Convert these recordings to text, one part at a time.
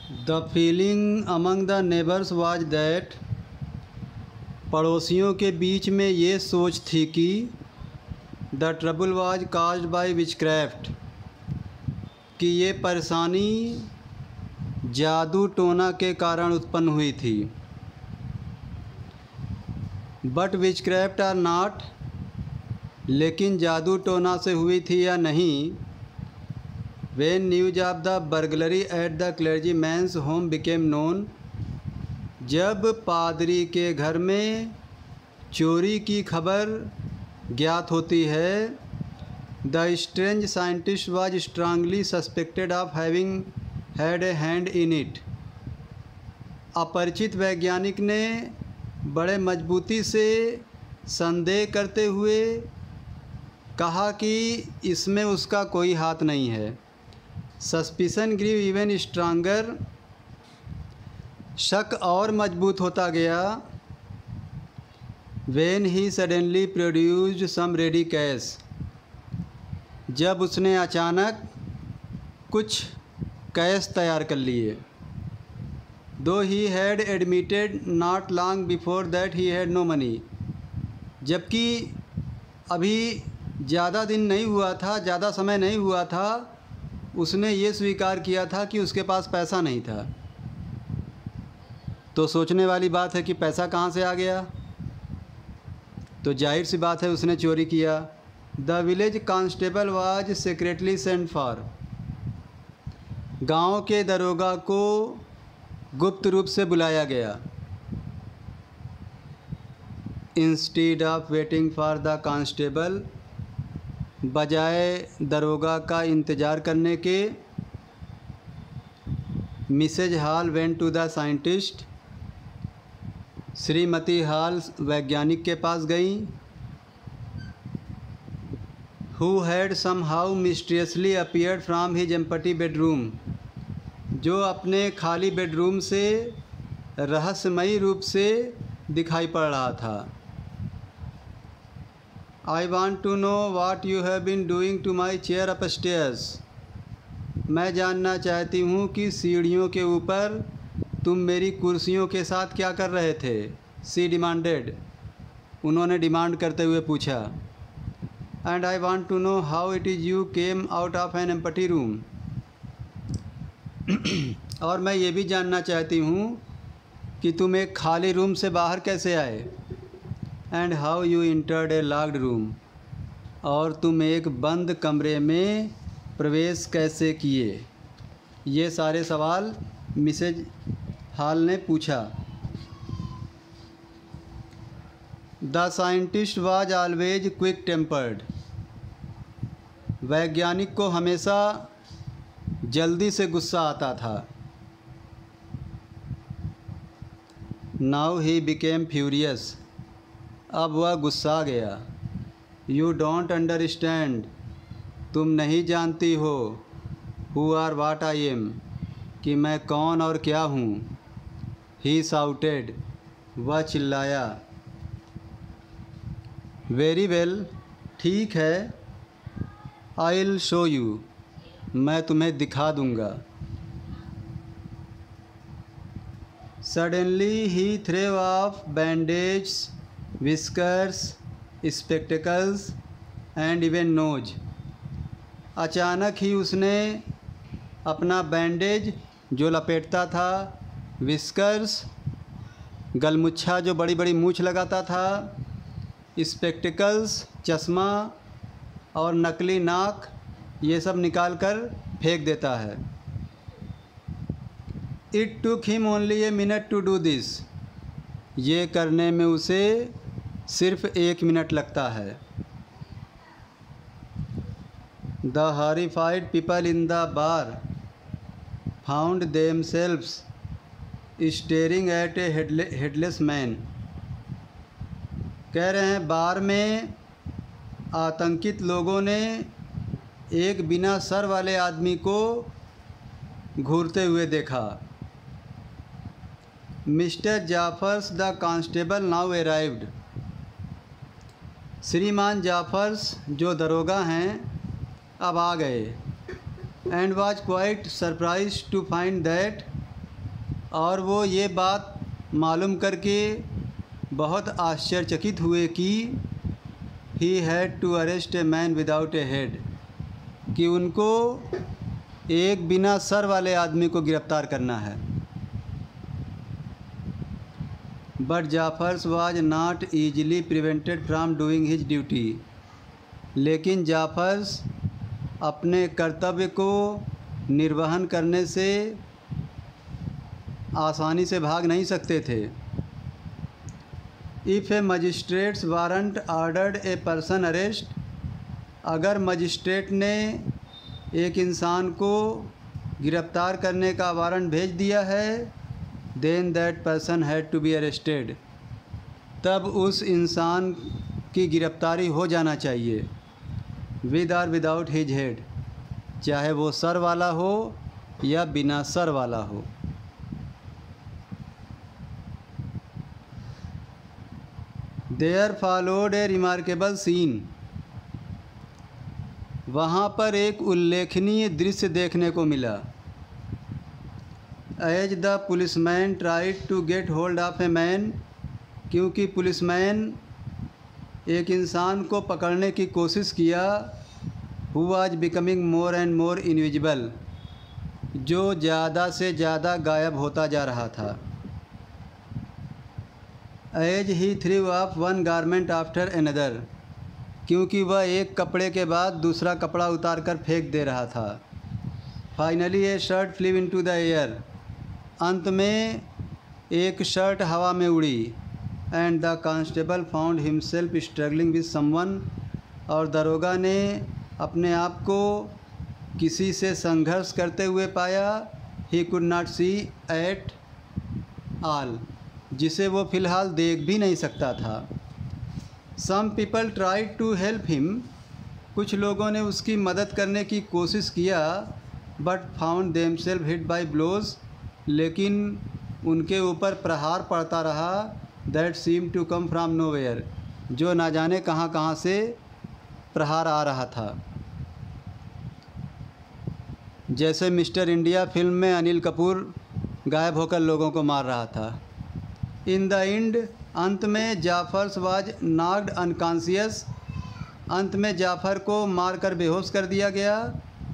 The feeling among the neighbours was that, पड़ोसियों के बीच में ये सोच थी कि the trouble was caused by witchcraft, कि ये परेशानी जादू टोना के कारण उत्पन्न हुई थी। बट विचक्राफ्ट आर नॉट, लेकिन जादू टोना से हुई थी या नहीं। When news of the burglary at the clergyman's home became known, जब पादरी के घर में चोरी की खबर ज्ञात होती है, the strange scientist was strongly suspected of having had a hand in it. अपरिचित वैज्ञानिक ने बड़े मजबूती से संदेह करते हुए कहा कि इसमें उसका कोई हाथ नहीं है। सस्पिशन ग्रीव इवन स्ट्रांगर, शक और मजबूत होता गया। When he suddenly produced some ready cash, जब उसने अचानक कुछ कैश तैयार कर लिए। Though he had admitted not long before that he had no money, जबकि अभी ज़्यादा दिन नहीं हुआ था, ज़्यादा समय नहीं हुआ था, उसने ये स्वीकार किया था कि उसके पास पैसा नहीं था। तो सोचने वाली बात है कि पैसा कहाँ से आ गया, तो जाहिर सी बात है उसने चोरी किया। The village constable was secretly sent for, गांव के दरोगा को गुप्त रूप से बुलाया गया। Instead of waiting for the constable, बजाय दरोगा का इंतज़ार करने के, Mrs Hall went to the scientist, श्रीमती हॉल वैज्ञानिक के पास गई। Who had somehow mysteriously appeared from his empty bedroom, जो अपने खाली बेडरूम से रहस्यमयी रूप से दिखाई पड़ रहा था। I want to know what you have been doing to my chair upstairs. मैं जानना चाहती हूँ कि सीढ़ियों के ऊपर तुम मेरी कुर्सियों के साथ क्या कर रहे थे। She demanded, उन्होंने डिमांड करते हुए पूछा। And I want to know how it is you came out of an empty room. और मैं ये भी जानना चाहती हूँ कि तुम एक खाली रूम से बाहर कैसे आए। And how you entered A locked room, और तुम एक बंद कमरे में प्रवेश कैसे किए। ये सारे सवाल मिसेज हॉल ने पूछा। The scientist was always quick tempered, वैज्ञानिक को हमेशा जल्दी से गुस्सा आता था। नाउ ही बिकेम फ्यूरियस, अब वह गुस्सा गया। यू डोंट अंडरस्टैंड, तुम नहीं जानती हो। Who or what I am, कि मैं कौन और क्या हूँ। ही साउटेड, वह चिल्लाया। वेरी वेल, ठीक है। आई विल शो यू, मैं तुम्हें दिखा दूँगा। Suddenly he threw off bandage, whiskers, spectacles and even nose, अचानक ही उसने अपना बैंडेज जो लपेटता था, विस्कर्स गलमुच्छा जो बड़ी बड़ी मूछ लगाता था, स्पेक्टिकल्स चश्मा और नकली नाक, ये सब निकाल कर फेंक देता है। It took him only a minute to do this, ये करने में उसे सिर्फ 1 मिनट लगता है। The horrified people in the bar found themselves staring at a headless man, कह रहे हैं बार में आतंकित लोगों ने एक बिना सर वाले आदमी को घूरते हुए देखा। Mister Jaffers the constable now arrived, श्रीमान जाफर्स जो दरोगा हैं अब आ गए। And was quite surprise to find that और वो ये बात मालूम करके बहुत आश्चर्यचकित हुए कि he had to arrest a man without a head, कि उनको एक बिना सर वाले आदमी को गिरफ्तार करना है। But Jaffers was not easily prevented from doing his duty, लेकिन जाफर्स अपने कर्तव्य को निर्वहन करने से आसानी से भाग नहीं सकते थे। If A magistrates warrant ordered a person arrest, अगर मजिस्ट्रेट ने एक इंसान को गिरफ्तार करने का वारंट भेज दिया है, then that person had to be arrested, तब उस इंसान की गिरफ्तारी हो जाना चाहिए, विद और विदाउट हिज हेड, चाहे वो सर वाला हो या बिना सर वाला हो। There followed a remarkable scene, वहाँ पर एक उल्लेखनीय दृश्य देखने को मिला। As the policeman tried to get hold of a man, क्योंकि पुलिसमैन एक इंसान को पकड़ने की कोशिश किया, who was becoming more and more invisible, जो ज़्यादा से ज़्यादा गायब होता जा रहा था। As he threw off one garment after another, क्योंकि वह एक कपड़े के बाद दूसरा कपड़ा उतार कर फेंक दे रहा था। Finally a shirt flew into the air, अंत में एक शर्ट हवा में उड़ी। And the constable found himself struggling with someone, और दरोगा ने अपने आप को किसी से संघर्ष करते हुए पाया। He could not see at all, जिसे वो फ़िलहाल देख भी नहीं सकता था। Some people tried to help him, कुछ लोगों ने उसकी मदद करने की कोशिश किया, but found themself hit by blows, लेकिन उनके ऊपर प्रहार पड़ता रहा। That seem to come from nowhere, जो ना जाने कहाँ कहाँ से प्रहार आ रहा था। जैसे मिस्टर इंडिया फिल्म में अनिल कपूर गायब होकर लोगों को मार रहा था। इन द एंड, अंत में जाफर्स वाज नॉक्ड अनकॉन्शियस, अंत में जाफ़र को मारकर बेहोश कर दिया गया।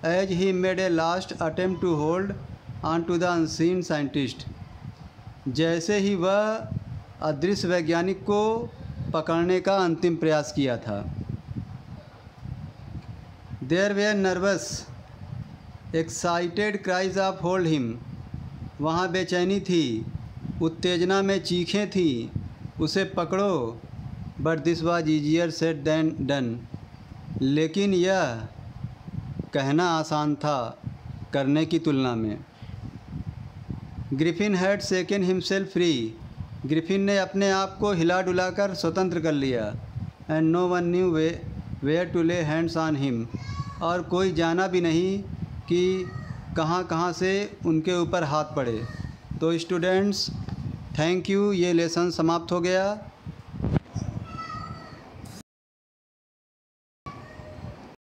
As he made a last attempt to hold on to the unseen scientist, जैसे ही वह अदृश्य वैज्ञानिक को पकड़ने का अंतिम प्रयास किया था। There were nervous excited cries of hold him, वहाँ बेचैनी थी, उत्तेजना में चीखें थी, उसे पकड़ो। But this was easier said than done, लेकिन यह कहना आसान था करने की तुलना में। Griffin had shaken himself free, Griffin ने अपने आप को हिला डुलाकर स्वतंत्र कर लिया। And no one knew where to lay hands on him, और कोई जाना भी नहीं कि कहाँ कहाँ से उनके ऊपर हाथ पड़े। तो स्टूडेंट्स, थैंक यू, ये लेसन समाप्त हो गया।